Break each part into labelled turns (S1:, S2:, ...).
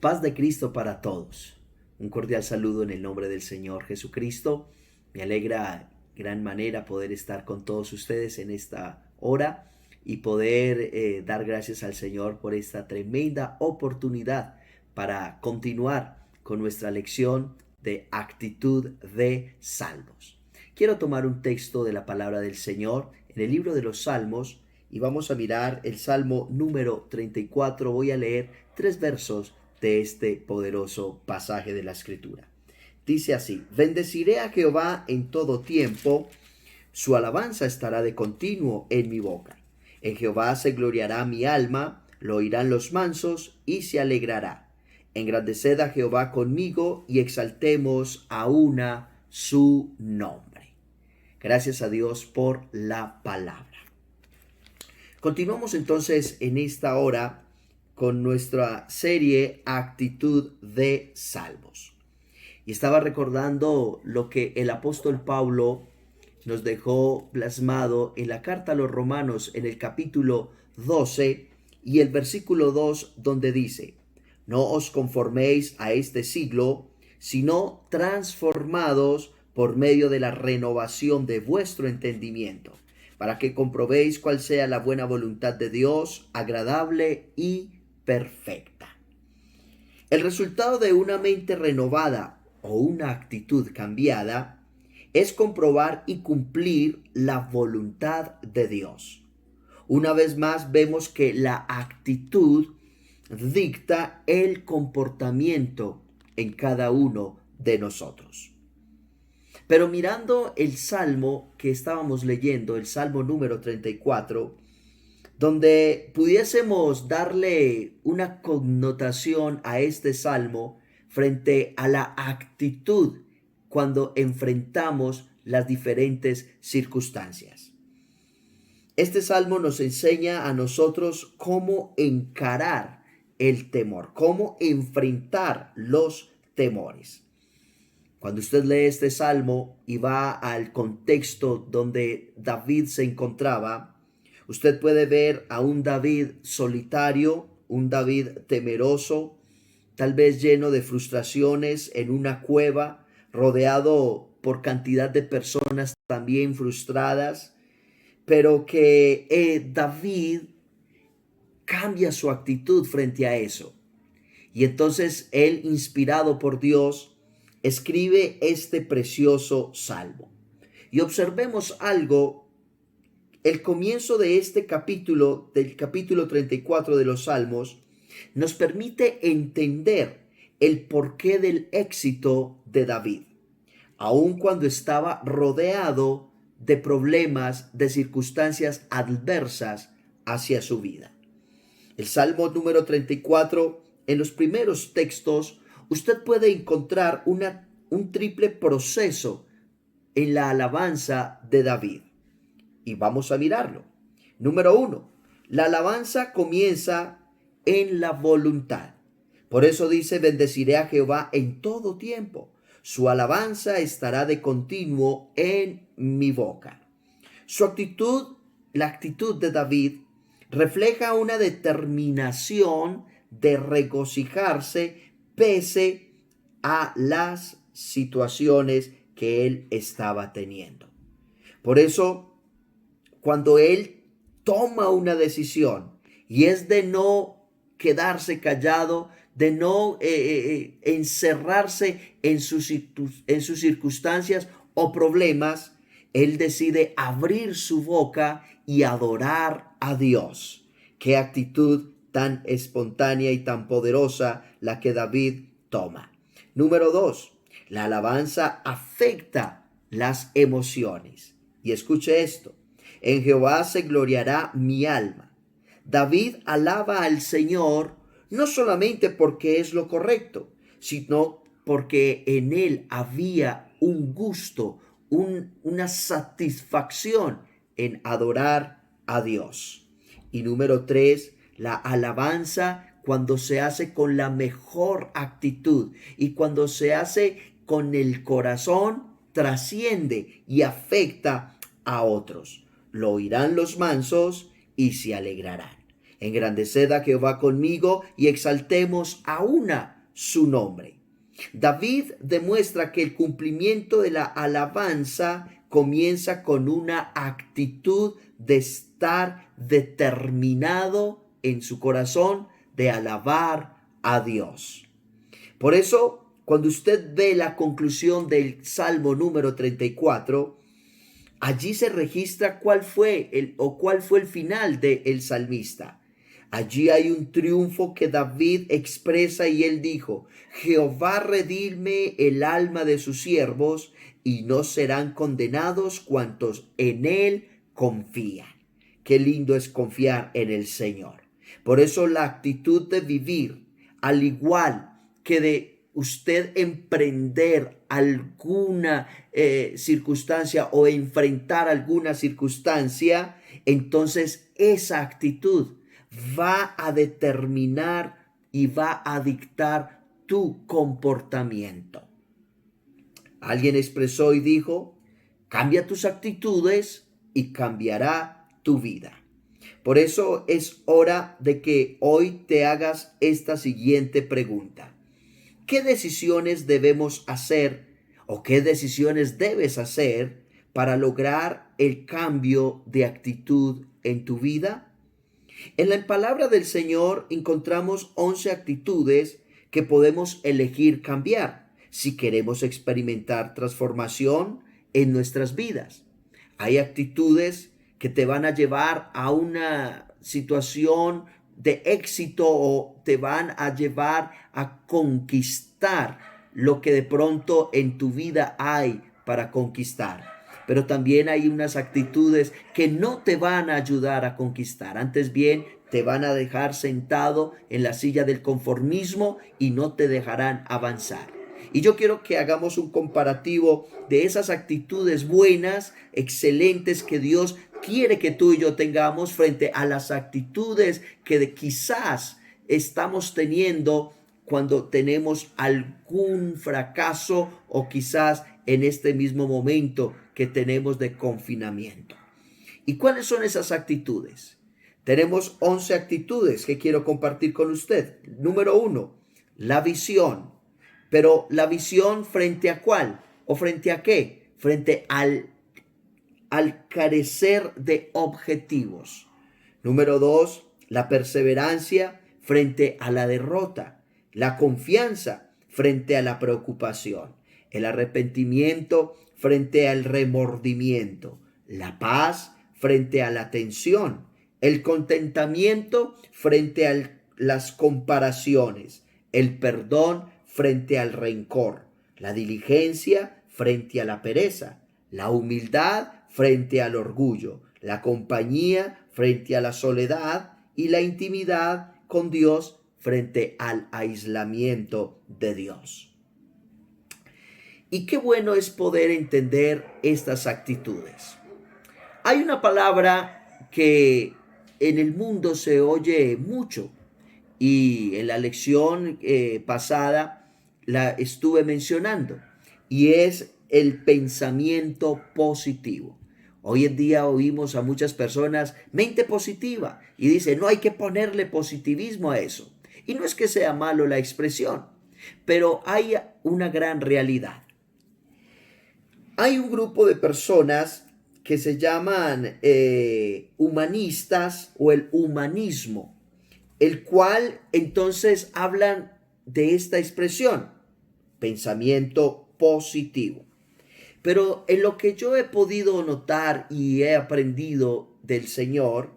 S1: Paz de Cristo para todos. Un cordial saludo en el nombre del Señor Jesucristo. Me alegra gran manera poder estar con todos ustedes en esta hora y poder dar gracias al Señor por esta tremenda oportunidad para continuar con nuestra lección de actitud de salmos. Quiero tomar un texto de la palabra del Señor en el libro de los Salmos y vamos a mirar el Salmo número 34. Voy a leer 3 versos de este poderoso pasaje de la Escritura. Dice así: bendeciré a Jehová en todo tiempo, su alabanza estará de continuo en mi boca. En Jehová se gloriará mi alma, lo oirán los mansos y se alegrará. Engrandeced a Jehová conmigo y exaltemos a una su nombre. Gracias a Dios por la palabra. Continuamos entonces en esta hora con nuestra serie Actitud de Salmos. Y estaba recordando lo que el apóstol Pablo nos dejó plasmado en la carta a los Romanos en el capítulo 12 y el versículo 2, donde dice: no os conforméis a este siglo, sino transformados por medio de la renovación de vuestro entendimiento, para que comprobéis cuál sea la buena voluntad de Dios, agradable y perfecta. El resultado de una mente renovada o una actitud cambiada es comprobar y cumplir la voluntad de Dios. Una vez más vemos que la actitud dicta el comportamiento en cada uno de nosotros. Pero mirando el salmo que estábamos leyendo, el salmo número 34, donde pudiésemos darle una connotación a este salmo frente a la actitud cuando enfrentamos las diferentes circunstancias. Este salmo nos enseña a nosotros cómo encarar el temor, cómo enfrentar los temores. Cuando usted lee este salmo y va al contexto donde David se encontraba, usted puede ver a un David solitario, un David temeroso, tal vez lleno de frustraciones en una cueva, rodeado por cantidad de personas también frustradas, pero que David cambia su actitud frente a eso. Y entonces él, inspirado por Dios, escribe este precioso salmo. Y observemos algo. El comienzo de este capítulo, del capítulo 34 de los Salmos, nos permite entender el porqué del éxito de David, aun cuando estaba rodeado de problemas, de circunstancias adversas hacia su vida. El Salmo número 34, en los primeros textos, usted puede encontrar un triple proceso en la alabanza de David. Y vamos a mirarlo. Número 1, la alabanza comienza en la voluntad. Por eso dice: bendeciré a Jehová en todo tiempo. Su alabanza estará de continuo en mi boca. Su actitud, la actitud de David, refleja una determinación de regocijarse pese a las situaciones que él estaba teniendo. Por eso, cuando él toma una decisión y es de no quedarse callado, de no encerrarse en sus circunstancias o problemas, él decide abrir su boca y adorar a Dios. Qué actitud tan espontánea y tan poderosa la que David toma. Número 2, la alabanza afecta las emociones. Y escuche esto: en Jehová se gloriará mi alma. David alaba al Señor no solamente porque es lo correcto, sino porque en él había un gusto, una satisfacción en adorar a Dios. Y número 3, la alabanza cuando se hace con la mejor actitud y cuando se hace con el corazón, trasciende y afecta a otros. Lo oirán los mansos y se alegrarán. Engrandeced a Jehová conmigo y exaltemos a una su nombre. David demuestra que el cumplimiento de la alabanza comienza con una actitud de estar determinado en su corazón de alabar a Dios. Por eso, cuando usted ve la conclusión del Salmo número 34, allí se registra cuál fue el final del salmista. Allí hay un triunfo que David expresa y él dijo: Jehová redime el alma de sus siervos y no serán condenados cuantos en él confían. Qué lindo es confiar en el Señor. Por eso la actitud de vivir, al igual que de usted emprender alguna circunstancia o enfrentar alguna circunstancia, entonces esa actitud va a determinar y va a dictar tu comportamiento. Alguien expresó y dijo: cambia tus actitudes y cambiará tu vida. Por eso es hora de que hoy te hagas esta siguiente pregunta: ¿qué decisiones debemos hacer o qué decisiones debes hacer para lograr el cambio de actitud en tu vida? En la palabra del Señor encontramos 11 actitudes que podemos elegir cambiar si queremos experimentar transformación en nuestras vidas. Hay actitudes que te van a llevar a una situación de éxito o te van a llevar a conquistar lo que de pronto en tu vida hay para conquistar. Pero también hay unas actitudes que no te van a ayudar a conquistar. Antes bien, te van a dejar sentado en la silla del conformismo y no te dejarán avanzar. Y yo quiero que hagamos un comparativo de esas actitudes buenas, excelentes que Dios quiere que tú y yo tengamos frente a las actitudes que quizás estamos teniendo cuando tenemos algún fracaso o quizás en este mismo momento que tenemos de confinamiento. ¿Y cuáles son esas actitudes? Tenemos 11 actitudes que quiero compartir con usted. Número 1, la visión. Pero la visión ¿frente a cuál? ¿O frente a qué? Frente al carecer de objetivos. Número 2, la perseverancia frente a la derrota. La confianza frente a la preocupación. El arrepentimiento frente al remordimiento. La paz frente a la tensión. El contentamiento frente a las comparaciones. El perdón frente al rencor. La diligencia frente a la pereza. La humildad frente al orgullo. La compañía frente a la soledad. Y la intimidad con Dios frente al aislamiento de Dios. Y qué bueno es poder entender estas actitudes. Hay una palabra que en el mundo se oye mucho y en la lección pasada la estuve mencionando, y es el pensamiento positivo. Hoy en día oímos a muchas personas mente positiva y dicen no hay que ponerle positivismo a eso. Y no es que sea malo la expresión, pero hay una gran realidad. Hay un grupo de personas que se llaman humanistas o el humanismo, el cual entonces hablan de esta expresión, pensamiento positivo. Pero en lo que yo he podido notar y he aprendido del Señor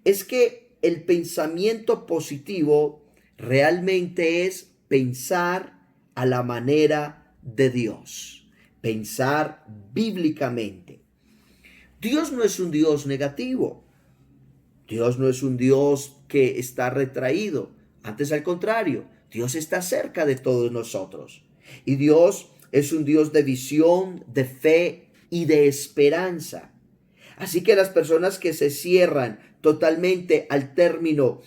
S1: es que el pensamiento positivo realmente es pensar a la manera de Dios, pensar bíblicamente. Dios no es un Dios negativo. Dios no es un Dios que está retraído. Antes, al contrario, Dios está cerca de todos nosotros. Y Dios es un Dios de visión, de fe y de esperanza. Así que las personas que se cierran totalmente al término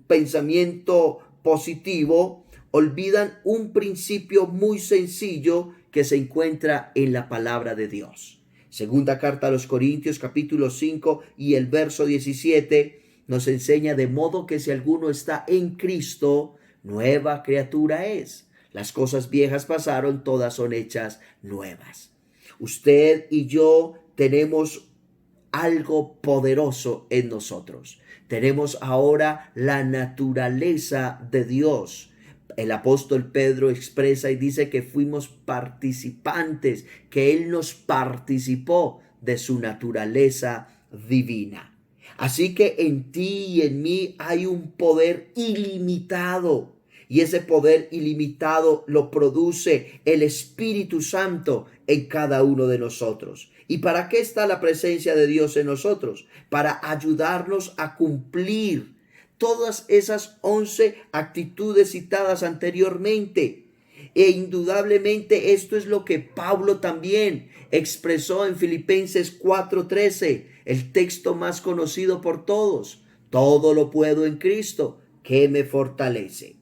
S1: pensamiento positivo, olvidan un principio muy sencillo que se encuentra en la palabra de Dios. Segunda carta a los Corintios, capítulo 5 y el verso 17, nos enseña: de modo que si alguno está en Cristo, nueva criatura es. Las cosas viejas pasaron, todas son hechas nuevas. Usted y yo tenemos algo poderoso en nosotros. Tenemos ahora la naturaleza de Dios. El apóstol Pedro expresa y dice que fuimos participantes, que Él nos participó de su naturaleza divina. Así que en ti y en mí hay un poder ilimitado. Y ese poder ilimitado lo produce el Espíritu Santo en cada uno de nosotros. ¿Y para qué está la presencia de Dios en nosotros? Para ayudarnos a cumplir todas esas 11 actitudes citadas anteriormente. E indudablemente esto es lo que Pablo también expresó en Filipenses 4:13, el texto más conocido por todos. Todo lo puedo en Cristo, que me fortalece.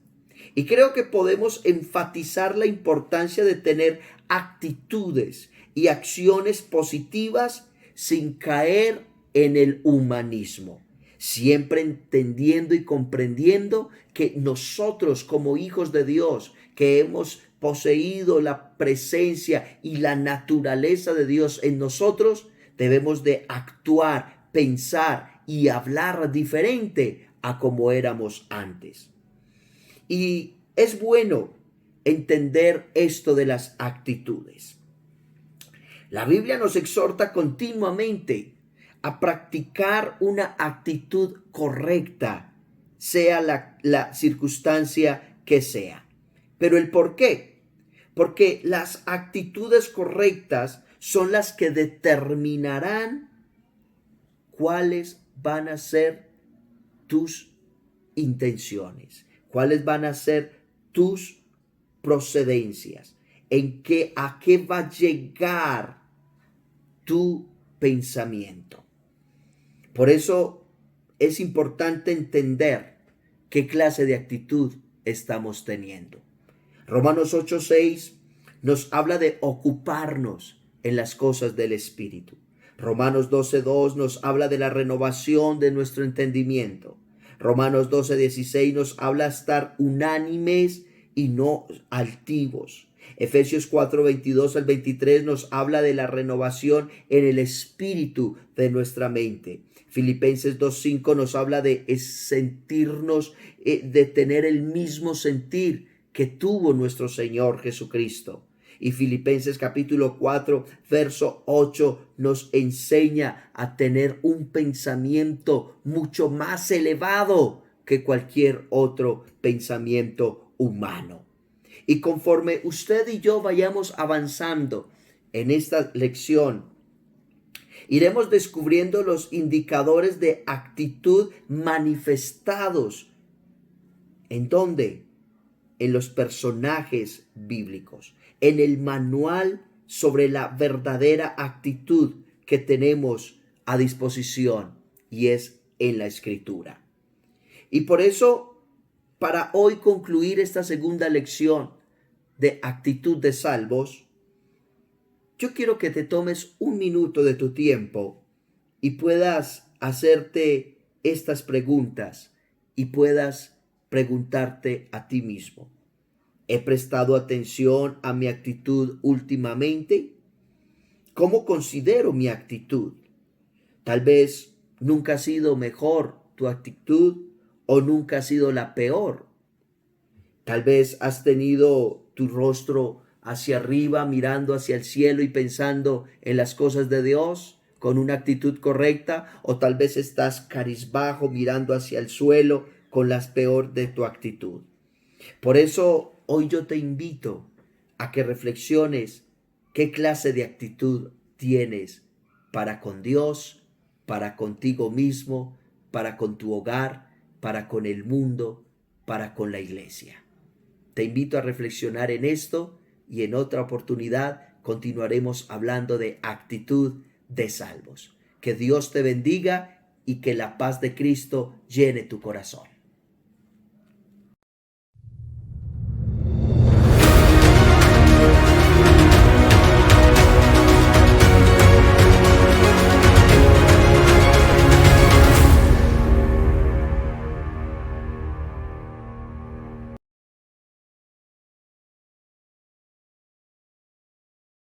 S1: Y creo que podemos enfatizar la importancia de tener actitudes y acciones positivas sin caer en el humanismo, siempre entendiendo y comprendiendo que nosotros como hijos de Dios, que hemos poseído la presencia y la naturaleza de Dios en nosotros, debemos de actuar, pensar y hablar diferente a como éramos antes. Y es bueno entender esto de las actitudes. La Biblia nos exhorta continuamente a practicar una actitud correcta, sea la circunstancia que sea. Pero el por qué. Porque las actitudes correctas son las que determinarán cuáles van a ser tus intenciones, cuáles van a ser tus procedencias, a qué va a llegar tu pensamiento. Por eso es importante entender qué clase de actitud estamos teniendo. Romanos 8:6 nos habla de ocuparnos en las cosas del Espíritu. Romanos 12:2 nos habla de la renovación de nuestro entendimiento. Romanos 12:16 nos habla de estar unánimes y no altivos. Efesios 4:22 al 23 nos habla de la renovación en el espíritu de nuestra mente. Filipenses 2:5 nos habla de sentirnos, de tener el mismo sentir que tuvo nuestro Señor Jesucristo. Y Filipenses capítulo 4, verso 8 nos enseña a tener un pensamiento mucho más elevado que cualquier otro pensamiento humano. Y conforme usted y yo vayamos avanzando en esta lección, iremos descubriendo los indicadores de actitud manifestados. ¿En dónde? En los personajes bíblicos, en el manual sobre la verdadera actitud que tenemos a disposición, y es en la Escritura. Y por eso, para hoy concluir esta segunda lección de actitud de salvos, yo quiero que te tomes un minuto de tu tiempo y puedas hacerte estas preguntas y puedas preguntarte a ti mismo: ¿he prestado atención a mi actitud últimamente? ¿Cómo considero mi actitud? Tal vez nunca ha sido mejor tu actitud o nunca ha sido la peor. Tal vez has tenido tu rostro hacia arriba, mirando hacia el cielo y pensando en las cosas de Dios con una actitud correcta, o tal vez estás cabizbajo mirando hacia el suelo con la peor de tu actitud. Por eso hoy yo te invito a que reflexiones qué clase de actitud tienes para con Dios, para contigo mismo, para con tu hogar, para con el mundo, para con la iglesia. Te invito a reflexionar en esto y en otra oportunidad continuaremos hablando de actitud de salvos. Que Dios te bendiga y que la paz de Cristo llene tu corazón.